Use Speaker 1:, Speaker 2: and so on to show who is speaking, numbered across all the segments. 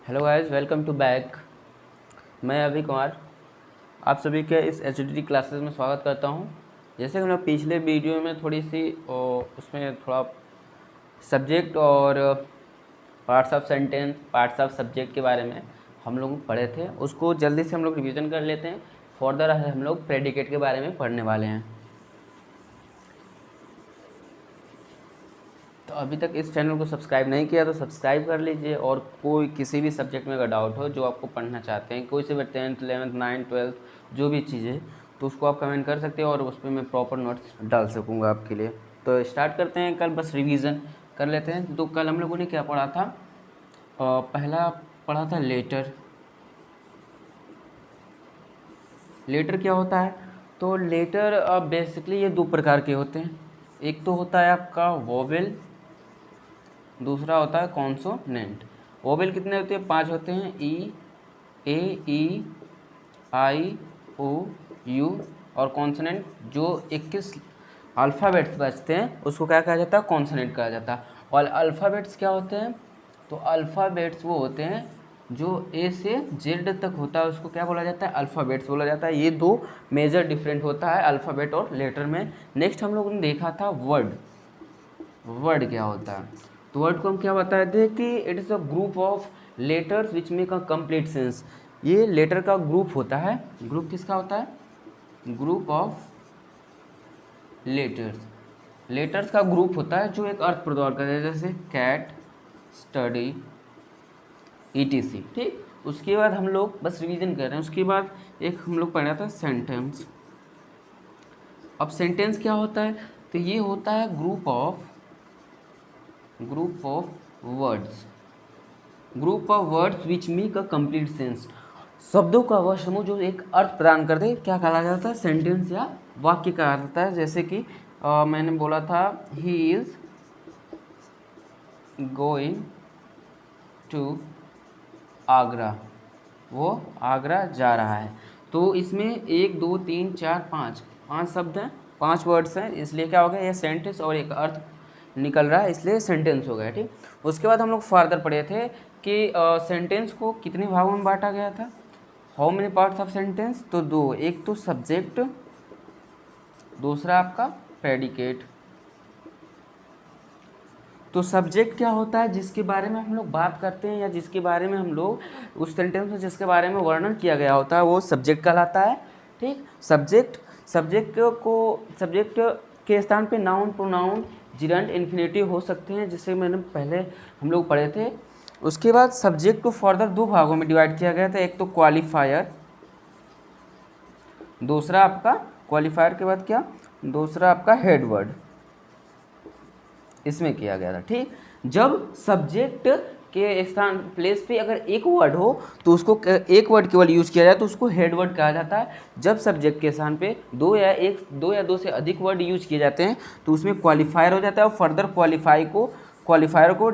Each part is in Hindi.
Speaker 1: Hello guys, welcome to back. मैं अभी कुमार आप सभी के इस एचडीटी क्लासेस में स्वागत करता हूं। जैसे कि हम लोग पिछले वीडियो में थोड़ी सी उसमें थोड़ा सब्जेक्ट और parts of sentence, parts of subject के बारे में हम लोग पढ़े थे, उसको जल्दी से हम लोग रिवीजन कर लेते हैं। फर्दर हम लोग प्रेडिकेट के बारे में पढ़ने वाले हैं। तो अभी तक इस चैनल को सब्सक्राइब नहीं किया तो सब्सक्राइब कर लीजिए, और कोई किसी भी सब्जेक्ट में अगर डाउट हो जो आपको पढ़ना चाहते हैं, कोई से भी 10th 11th 9th 12th जो भी चीज़ें, तो उसको आप कमेंट कर सकते हैं और उस पर मैं प्रॉपर नोट्स डाल सकूँगा आपके लिए। तो स्टार्ट करते हैं। कल बस रिवीजन कर लेते हैं। तो कल हम लोगों ने क्या पढ़ा था? पहला पढ़ा था लेटर। लेटर क्या होता है? तो लेटर बेसिकली ये दो प्रकार के होते हैं। एक तो होता है आपका वोवेल, दूसरा होता है कॉन्सोनेंट। वोवेल कितने होते हैं? 5 होते हैं। ई, ए, ई, आई, ओ, यू। और कॉन्सोनेंट जो 21 अल्फ़ाबेट्स बचते हैं उसको क्या कहा जाता है? कॉन्सोनेंट कहा जाता है। और अल्फ़ाबेट्स क्या होते हैं? तो अल्फ़ाबेट्स वो होते हैं जो ए से जेड तक होता है, उसको क्या बोला जाता है? अल्फ़ाबेट्स बोला जाता है। ये दो मेजर डिफरेंट होता है अल्फ़ाबेट और लेटर में। नेक्स्ट हम लोगों ने देखा था वर्ड। वर्ड क्या होता है? तो वर्ड को हम क्या बताए थे कि it is a group of letters which make a complete sense. ये लेटर का ग्रुप होता है। ग्रुप किसका होता है? Group of letters. लेटर्स का ग्रुप होता है जो एक अर्थ प्रदान करता है, जैसे कैट, स्टडी, ईटीसी। ठीक, उसके बाद हम लोग बस रिवीजन कर रहे हैं। उसके बाद एक हम लोग पढ़ा था सेंटेंस। अब सेंटेंस क्या होता है? तो ये होता है group of words. Group of words which make a complete sense. शब्दों का वह समूह जो एक अर्थ प्रदान कर दे, क्या कहा जाता है? सेंटेंस या वाक्य कहा जाता है। जैसे कि मैंने बोला था he is going to Agra, वो आगरा जा रहा है। तो इसमें 1 2 3 4 5 शब्द हैं, 5 वर्ड्स हैं, इसलिए क्या हो गया? ये सेंटेंस और एक अर्थ निकल रहा है, इसलिए सेंटेंस हो गया। ठीक, उसके बाद हम लोग फर्दर पढ़े थे कि सेंटेंस को कितने भागों में बांटा गया था? How many parts of sentence? तो दो, एक तो सब्जेक्ट, दूसरा आपका प्रेडिकेट। तो सब्जेक्ट क्या होता है? जिसके बारे में हम लोग बात करते हैं या जिसके बारे में हम लोग उस सेंटेंस में जिसके बारे में वर्णन किया गया होता है वो सब्जेक्ट कहलाता है। ठीक, सब्जेक्ट के स्थान पे नाउन, प्रोनाउन, जिरंड, इन्फिनेटिव हो सकते हैं, जिसे मैंने पहले हम लोग पढ़े थे। उसके बाद सब्जेक्ट को फर्दर दो भागों में डिवाइड किया गया था। एक तो क्वालिफायर, दूसरा आपका क्वालिफायर के बाद क्या? दूसरा आपका हेड वर्ड, इसमें किया गया था। ठीक, जब सब्जेक्ट के स्थान प्लेस पे अगर एक वर्ड हो तो उसको एक वर्ड केवल यूज किया जाए तो उसको हेड वर्ड कहा जाता है। जब सब्जेक्ट के स्थान पे दो या दो से अधिक वर्ड यूज किए जाते हैं तो उसमें क्वालिफायर हो जाता है। और फर्दर क्वालिफायर को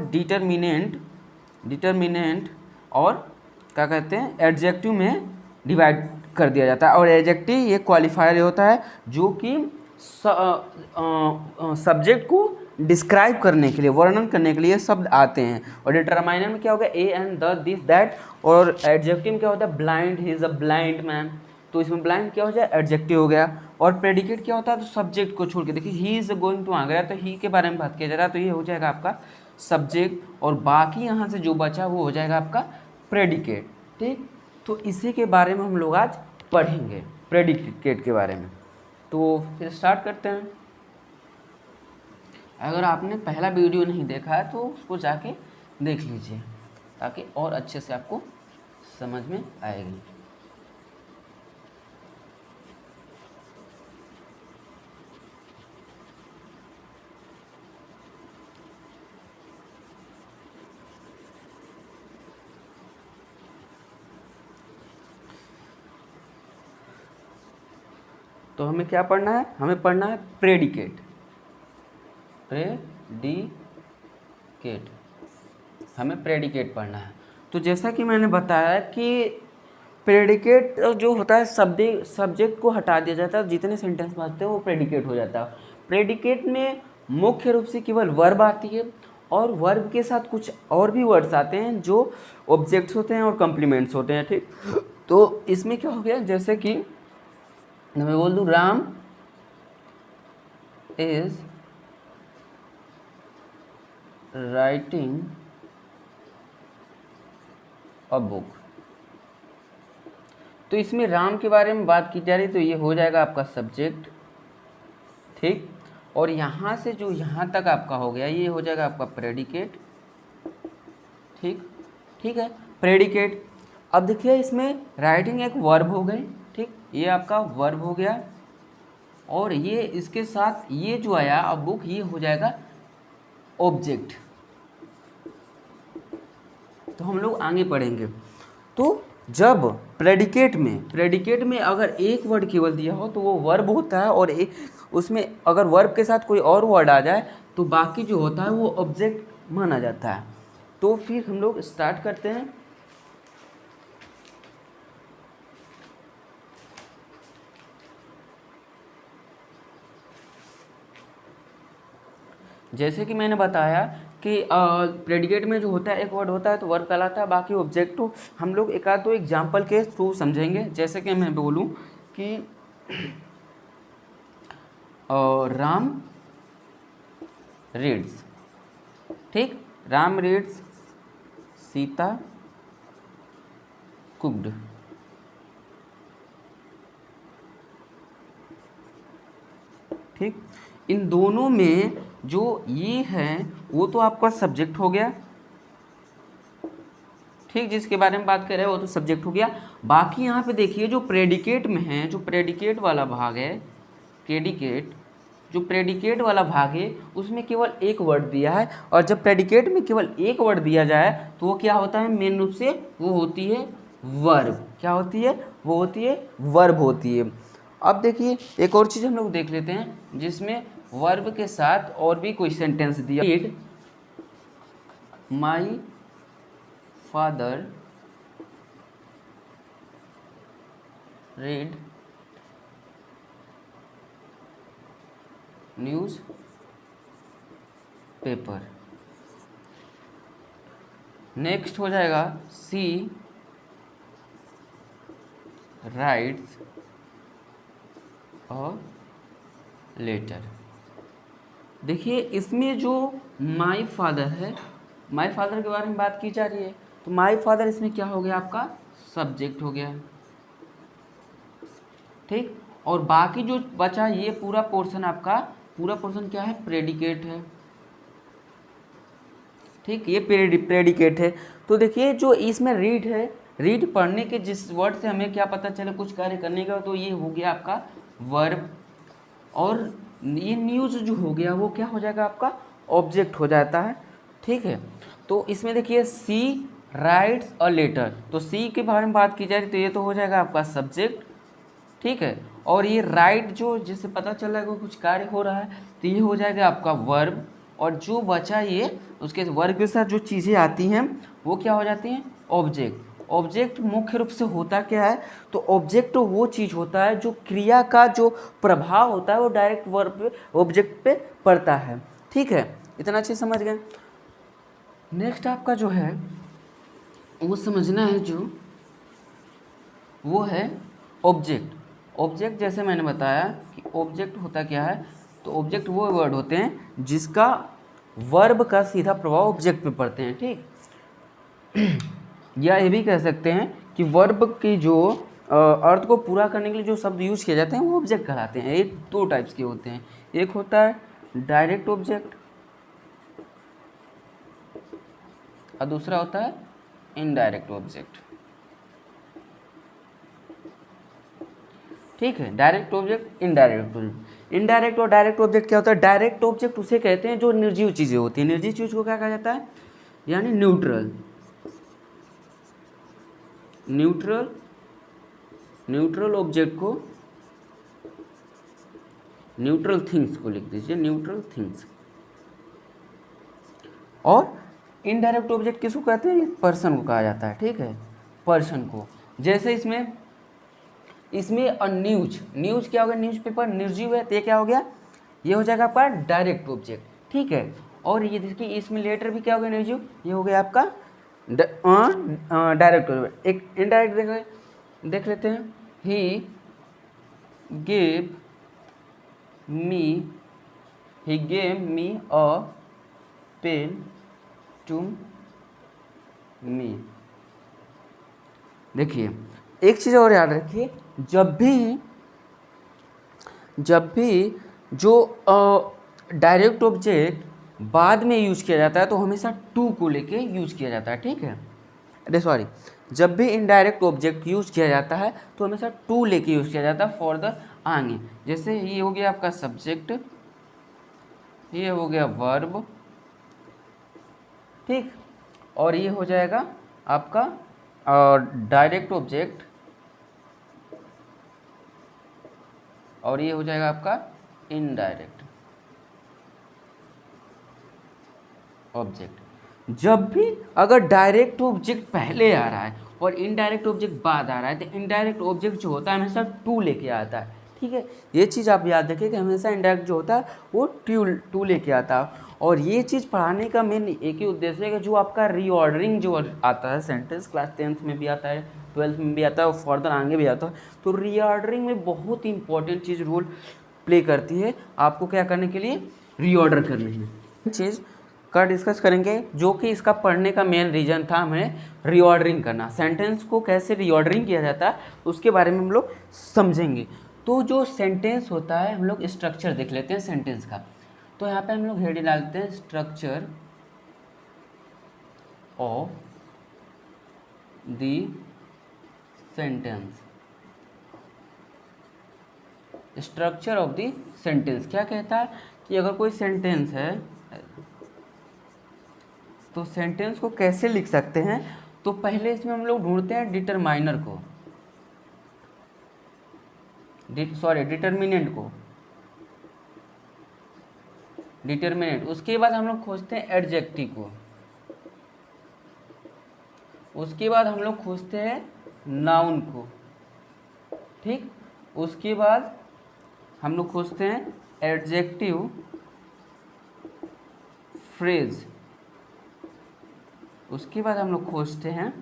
Speaker 1: डिटर्मिनेंट और क्या कहते हैं, एडजेक्टिव में डिवाइड कर दिया जाता है। और एडजेक्टिव ये क्वालिफायर होता है जो कि सब्जेक्ट को डिस्क्राइब करने के लिए, वर्णन करने के लिए शब्द आते हैं। और डिटरमाइनर में क्या होगा? A and the, this, that. और एडजेक्टिव में क्या होता है? Blind, he is a blind man. तो इसमें ब्लाइंड क्या हो जाए? एडजेक्टिव हो गया। और प्रेडिकेट क्या होता है? तो सब्जेक्ट को छोड़ के देखिए, he is going to Agra, तो ही के बारे में बात किया जा रहा है, तो ये हो जाएगा आपका सब्जेक्ट। और बाकी यहाँ से जो बचा वो हो जाएगा आपका प्रेडिकेट। ठीक, तो इसी के बारे में हम लोग आज पढ़ेंगे, प्रेडिकेट के बारे में। तो फिर स्टार्ट करते हैं। अगर आपने पहला वीडियो नहीं देखा है तो उसको जाके देख लीजिए, ताकि और अच्छे से आपको समझ में आएगी। तो हमें क्या पढ़ना है? हमें पढ़ना है प्रेडिकेट। हमें प्रेडिकेट पढ़ना है। तो जैसा कि मैंने बताया कि प्रेडिकेट जो होता है, सब्जेक्ट को हटा दिया जाता है, जितने सेंटेंस बचते हैं वो प्रेडिकेट हो जाता है। प्रेडिकेट में मुख्य रूप से केवल वर्ब आती है और वर्ब के साथ कुछ और भी वर्ड्स आते हैं जो ऑब्जेक्ट्स होते हैं और कम्प्लीमेंट्स होते हैं, ठीक। तो इसमें क्या हो गया, जैसे कि मैं बोल दूँ Ram is writing a book, तो इसमें राम के बारे में बात की जा रही है, तो ये हो जाएगा आपका सब्जेक्ट, ठीक। और यहाँ से जो यहाँ तक आपका हो गया ये हो जाएगा आपका प्रेडिकेट, ठीक। ठीक है, प्रेडिकेट। अब देखिए इसमें राइटिंग एक वर्ब हो गई, ठीक, ये आपका वर्ब हो गया, और ये इसके साथ ये जो आया अब बुक, ये हो जाएगा ऑब्जेक्ट। तो हम लोग आगे पढ़ेंगे। तो जब प्रेडिकेट में अगर एक वर्ड केवल दिया हो तो वो वर्ब होता है, और एक उसमें अगर वर्ब के साथ कोई और वर्ड आ जाए तो बाकी जो होता है वो ऑब्जेक्ट माना जाता है। तो फिर हम लोग स्टार्ट करते हैं। जैसे कि मैंने बताया कि प्रेडिकेट में जो होता है एक वर्ड होता है तो वर्ब कहलाता है, बाकी ऑब्जेक्ट। तो हम लोग एक आध दो एग्जाम्पल के थ्रू समझेंगे। जैसे कि मैं बोलूँ कि राम रीड्स, ठीक, राम रीड्स, सीता कुक्ड, ठीक। इन दोनों में जो ये है वो तो आपका सब्जेक्ट हो गया, ठीक, जिसके बारे में बात कर रहे हैं वो तो सब्जेक्ट हो गया। बाकी यहाँ पे देखिए जो प्रेडिकेट में है, जो प्रेडिकेट वाला भाग है, प्रेडिकेट, जो प्रेडिकेट वाला भाग है उसमें केवल एक वर्ड दिया है, और जब प्रेडिकेट में केवल एक वर्ड दिया जाए तो वो क्या होता है, मेन रूप से वो होती है वर्ब। क्या होती है, वो होती है वर्ब होती है। अब देखिए एक और चीज़ हम लोग देख लेते हैं जिसमें वर्ब के साथ और भी कोई सेंटेंस दिया। Read my father read news paper. Next हो जाएगा सी राइट्स अ लेटर। देखिए इसमें जो माई फादर है, माई फादर के बारे में बात की जा रही है, तो माई फादर इसमें क्या हो गया, आपका सब्जेक्ट हो गया, ठीक। और बाकी जो बचा ये पूरा पोर्शन, आपका पूरा पोर्शन क्या है, प्रेडिकेट है, ठीक, ये प्रेडिकेट है। तो देखिए जो इसमें रीड है, रीड पढ़ने के जिस वर्ड से हमें क्या पता चले कुछ कार्य करने का, तो ये हो गया आपका वर्ब। और ये न्यूज़ जो हो गया वो क्या हो जाएगा, आपका ऑब्जेक्ट हो जाता है, ठीक है। तो इसमें देखिए सी राइट्स अ लेटर, तो सी के बारे में बात की जाए तो ये तो हो जाएगा आपका सब्जेक्ट, ठीक है। और ये राइट जो जिससे पता चल रहा है कि कुछ कार्य हो रहा है तो ये हो जाएगा आपका वर्ब। और जो बचा ये उसके वर्ब के साथ जो चीज़ें आती हैं वो क्या हो जाती हैं, ऑब्जेक्ट। ऑब्जेक्ट मुख्य रूप से होता क्या है, तो ऑब्जेक्ट वो चीज़ होता है जो क्रिया का जो प्रभाव होता है वो डायरेक्ट वर्ब पे, ऑब्जेक्ट पे पड़ता है, ठीक है। इतना अच्छे समझ गए। नेक्स्ट आपका जो है वो समझना है जो वो है ऑब्जेक्ट। ऑब्जेक्ट जैसे मैंने बताया कि ऑब्जेक्ट होता क्या है, तो ऑब्जेक्ट वो वर्ड होते हैं जिसका वर्ब का सीधा प्रभाव ऑब्जेक्ट पे पड़ते हैं, ठीक। या ये भी कह सकते हैं कि वर्ब की जो अर्थ को पूरा करने के लिए जो शब्द यूज किए जाते हैं वो ऑब्जेक्ट कहलाते हैं। एक दो टाइप्स के होते हैं, एक होता है डायरेक्ट ऑब्जेक्ट और दूसरा होता है इनडायरेक्ट ऑब्जेक्ट, ठीक है। Direct object, indirect object. Indirect और डायरेक्ट ऑब्जेक्ट क्या होता है, डायरेक्ट ऑब्जेक्ट उसे कहते हैं जो निर्जीव चीज़ें होती हैं। निर्जीव चीज़ को क्या कहा जाता है, यानी न्यूट्रल, न्यूट्रल ऑब्जेक्ट को, न्यूट्रल थिंग्स को लिख दीजिए, न्यूट्रल थिंग्स। और इनडायरेक्ट ऑब्जेक्ट किसको कहते हैं, पर्सन को कहा जाता है, ठीक है, पर्सन को। जैसे इसमें न्यूज क्या हो गया, न्यूज़पेपर निर्जीव है, तो ये क्या हो गया, ये हो जाएगा आपका डायरेक्ट ऑब्जेक्ट, ठीक है। और ये देखिए इसमें लेटर भी क्या हो गया नेगेटिव, ये हो गया आपका डायरेक्ट ऑब्जेक्ट। एक इनडायरेक्ट देख लेते हैं, he gave me a pen to me. देखिए एक चीज़ और याद रखिए, जब भी जो डायरेक्ट ऑब्जेक्ट बाद में यूज किया जाता है तो हमेशा टू को लेके यूज किया जाता है, ठीक है। अरे सॉरी, जब भी इनडायरेक्ट ऑब्जेक्ट यूज किया जाता है तो हमेशा टू लेके यूज किया जाता है फॉर द आगे। जैसे ये हो गया आपका सब्जेक्ट, ये हो गया वर्ब, ठीक, और ये हो जाएगा आपका डायरेक्ट ऑब्जेक्ट, और ये हो जाएगा आपका इनडायरेक्ट ऑब्जेक्ट। जब भी अगर डायरेक्ट ऑब्जेक्ट पहले आ रहा है और इनडायरेक्ट ऑब्जेक्ट बाद आ रहा है तो इनडायरेक्ट ऑब्जेक्ट जो होता है हमेशा टू लेके आता है, ठीक है। ये चीज़ आप याद रखिए कि हमेशा इनडायरेक्ट जो होता है वो टू लेके आता है। और ये चीज़ पढ़ाने का मेन एक ही उद्देश्य है कि जो आपका रीऑर्डरिंग जो आता है सेंटेंस, क्लास 10th में भी आता है, 12th में भी आता है और फर्दर आगे भी आता है, तो रीऑर्डरिंग में बहुत ही इंपॉर्टेंट चीज़ रोल प्ले करती है आपको क्या करने के लिए, रीऑर्डर करने में। चीज़ का डिस्कस करेंगे जो कि इसका पढ़ने का मेन रीज़न था हमें रीऑर्डरिंग करना, सेंटेंस को कैसे रीऑर्डरिंग किया जाता है उसके बारे में हम लोग समझेंगे। तो जो सेंटेंस होता है, हम लोग स्ट्रक्चर देख लेते हैं सेंटेंस का। तो यहाँ पे हम लोग हेडिंग डालते हैं structure of the sentence. Structure of the sentence क्या कहता है कि अगर कोई सेंटेंस है तो सेंटेंस को कैसे लिख सकते हैं। तो पहले इसमें हम लोग ढूंढते हैं डिटरमाइनर को, डिटरमिनेंट को, डिटरमिनेंट। उसके बाद हम लोग खोजते हैं एडजेक्टिव को, उसके बाद हम लोग खोजते हैं नाउन को, ठीक। उसके बाद हम लोग खोजते हैं एडजेक्टिव फ्रेज, उसके बाद हम लोग खोजते हैं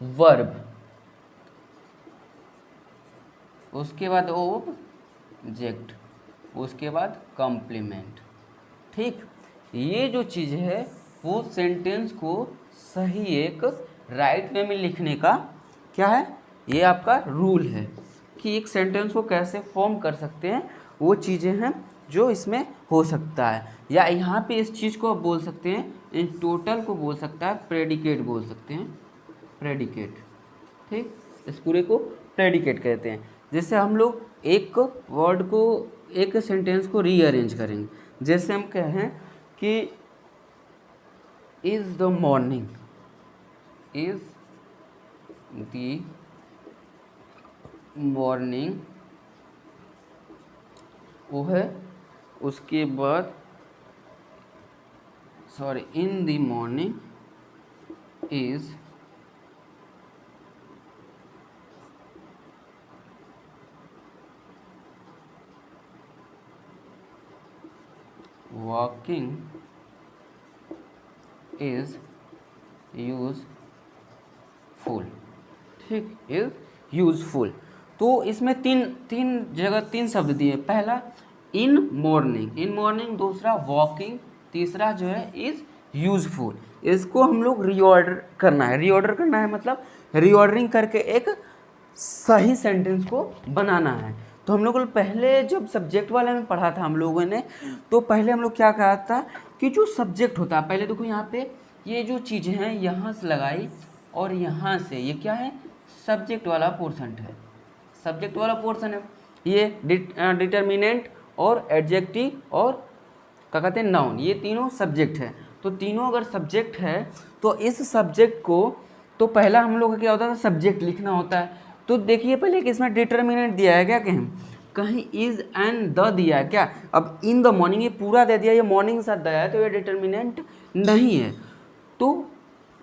Speaker 1: वर्ब, उसके बाद ऑब्जेक्ट, उसके बाद कॉम्प्लीमेंट, ठीक। ये जो चीज़ है वो सेंटेंस को सही एक राइट वे में लिखने का क्या है, ये आपका रूल है कि एक सेंटेंस को कैसे फॉर्म कर सकते हैं, वो चीज़ें हैं जो इसमें हो सकता है। या यहाँ पे इस चीज़ को आप बोल सकते हैं, इन टोटल को बोल सकता है प्रेडिकेट बोल सकते हैं, प्रेडिकेट, ठीक। इस पूरे को प्रेडिकेट कहते हैं। जैसे हम लोग एक वर्ड को, एक सेंटेंस को रीअरेंज करेंगे। जैसे हम कहें कि is the morning, is the morning, वो है, उसके बाद sorry in the morning is walking is useful, ठीक, इज यूजफुल। तो इसमें तीन जगह तीन शब्द दिए। पहला इन मॉर्निंग, दूसरा वॉकिंग, तीसरा जो है इज यूजफुल। इसको हम लोग रीऑर्डर करना है मतलब रीऑर्डरिंग करके एक सही सेंटेंस को बनाना है। तो हम लोग पहले जब सब्जेक्ट वाले में पढ़ा था हम लोगों ने, तो पहले हम लोग क्या कहा था कि जो सब्जेक्ट होता है, पहले देखो यहाँ पे ये जो चीज़ें हैं यहाँ से लगाई और यहाँ से, ये क्या है, सब्जेक्ट वाला पोर्शन है, सब्जेक्ट वाला पोर्शन है। ये डिटर्मिनेंट और एडजेक्टिव और क्या कहते हैं नाउन, ये तीनों सब्जेक्ट है। तो तीनों अगर सब्जेक्ट है तो इस सब्जेक्ट को, तो पहला हम लोग का क्या होता है, सब्जेक्ट लिखना होता है। तो देखिए पहले कि इसमें डिटर्मिनेंट दिया है क्या, कहीं इज एंड द दिया है क्या। अब इन द मॉर्निंग ये पूरा दे दिया, ये मॉर्निंग के साथ दिया है, तो ये डिटर्मिनेंट नहीं है। तो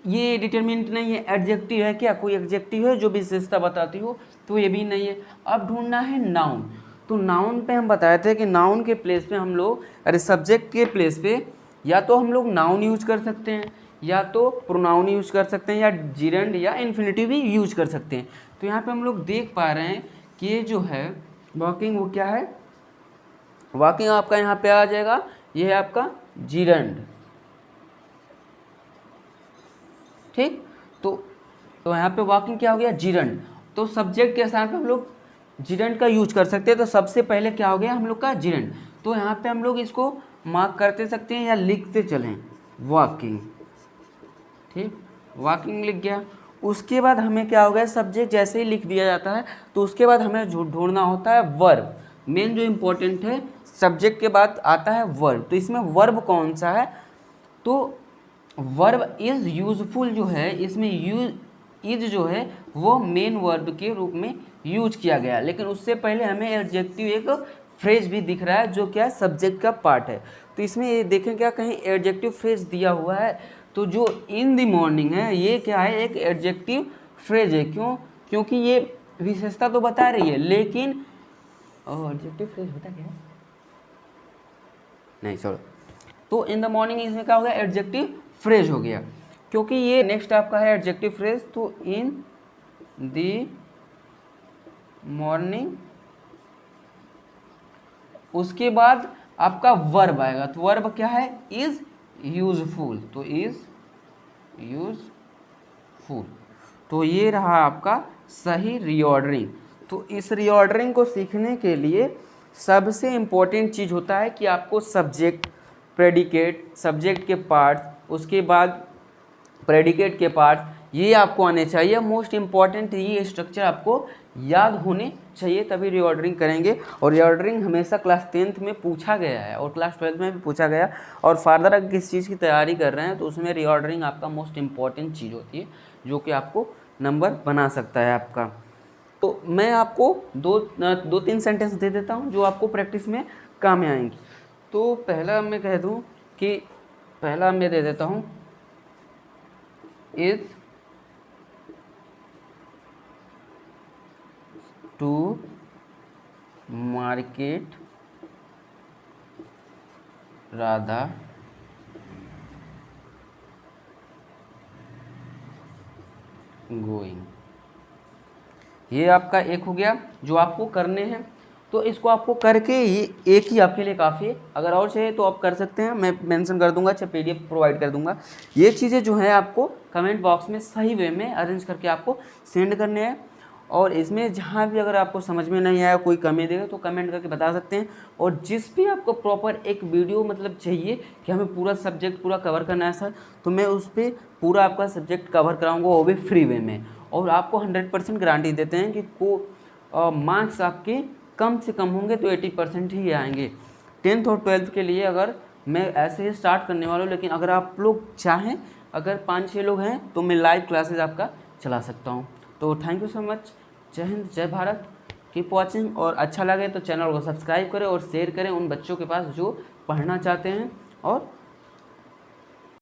Speaker 1: ये डिटर्मिनेंट नहीं है। एडजेक्टिव है क्या, कोई एडजेक्टिव है जो विशेषता बताती हो, तो ये भी नहीं है। अब ढूंढना है नाउन। तो नाउन पे हम बताए थे कि नाउन के प्लेस पे हम लोग, अरे सब्जेक्ट के प्लेस पे या तो हम लोग नाउन यूज कर सकते हैं, या तो प्रोनाउन यूज कर सकते हैं, या जिरेंड या इन्फिनिटिव भी यूज कर सकते हैं। तो यहाँ पे हम लोग देख पा रहे हैं कि ये जो है वॉकिंग, वो क्या है, वॉकिंग आपका यहाँ पे आ जाएगा, ये है आपका जिरेंड। ठीक, तो यहाँ पे वॉकिंग क्या हो गया, जिरेंड। तो सब्जेक्ट के स्थान पे हम लोग जिरेंड का यूज कर सकते हैं। तो सबसे पहले क्या हो गया हम लोग का, जिरेंड। तो यहाँ पे हम लोग इसको मार्क करते सकते हैं या लिखते चलें, वॉकिंग। ठीक, वॉकिंग लिख गया। उसके बाद हमें क्या हो गया, सब्जेक्ट जैसे ही लिख दिया जाता है तो उसके बाद हमें ढूंढना होता है वर्ब। मेन जो इम्पोर्टेंट है, सब्जेक्ट के बाद आता है वर्ब। तो इसमें वर्ब कौन सा है, तो वर्ब इज़ यूजफुल जो है, इसमें इज जो है वो मेन वर्ब के रूप में यूज किया गया। लेकिन उससे पहले हमें एडजेक्टिव एक फ्रेज भी दिख रहा है जो क्या है, सब्जेक्ट का पार्ट है। तो इसमें ये देखें क्या कहीं एडजेक्टिव फ्रेज दिया हुआ है, तो जो इन द मॉर्निंग है ये क्या है, एक एडजेक्टिव फ्रेज है। क्यों, क्योंकि ये विशेषता तो बता रही है, लेकिन एडजेक्टिव फ्रेज होता क्या है, नहीं छोड़ो। तो इन द मॉर्निंग इसमें क्या हो गया, एडजेक्टिव फ्रेज हो गया, क्योंकि ये नेक्स्ट आपका है एडजेक्टिव फ्रेज। तो इन द मॉर्निंग, उसके बाद आपका वर्ब आएगा। तो वर्ब क्या है, इज यूजफुल। तो इज यूजफुल। तो ये रहा आपका सही रीऑर्डरिंग। तो इस रीऑर्डरिंग को सीखने के लिए सबसे इम्पोर्टेंट चीज़ होता है कि आपको सब्जेक्ट, प्रेडिकेट, सब्जेक्ट के पार्ट्स, उसके बाद प्रेडिकेट के पार्ट्स, ये आपको आने चाहिए। मोस्ट इम्पॉर्टेंट ये स्ट्रक्चर आपको याद होने चाहिए, तभी रीऑर्डरिंग करेंगे। और रीऑर्डरिंग हमेशा क्लास 10th में पूछा गया है और क्लास 12th में भी पूछा गया। और फार्दर अगर किस चीज़ की तैयारी कर रहे हैं तो उसमें रीऑर्डरिंग आपका मोस्ट इम्पॉर्टेंट चीज़ होती है, जो कि आपको नंबर बना सकता है आपका। तो मैं आपको दो तीन सेंटेंस दे देता हूँ जो आपको प्रैक्टिस में काम में आएंगी। तो पहला मैं कह दूँ कि, पहला मैं दे देता हूँ, is to market Radha going. ये आपका एक हो गया जो आपको करने हैं। तो इसको आपको करके ही एक ही आपके लिए काफ़ी है। अगर और चाहिए तो आप कर सकते हैं, मैं मेंशन कर दूंगा, अच्छा PDF प्रोवाइड कर दूंगा। ये चीज़ें जो हैं आपको कमेंट बॉक्स में सही वे में अरेंज करके आपको सेंड करने हैं। और इसमें जहाँ भी अगर आपको समझ में नहीं आया, कोई कमी देगा तो कमेंट करके बता सकते हैं। और जिस भी आपको प्रॉपर एक वीडियो मतलब चाहिए कि हमें पूरा सब्जेक्ट पूरा कवर करना है सर, तो मैं उस पर पूरा आपका सब्जेक्ट कवर कराऊँगा, वो भी फ्री वे में। और आपको 100% गारंटी देते हैं कि मार्क्स आपके कम से कम होंगे तो 80% ही आएंगे। 10th और 12th के लिए अगर मैं ऐसे ही स्टार्ट करने वाला हूँ, लेकिन अगर आप लोग चाहें, अगर 5-6 लोग हैं तो मैं लाइव क्लासेस आपका चला सकता हूँ। तो थैंक यू सो मच। जय हिंद, जय भारत, कीप वॉचिंग। और अच्छा लगे तो चैनल को सब्सक्राइब करें और शेयर करें उन बच्चों के पास जो पढ़ना चाहते हैं और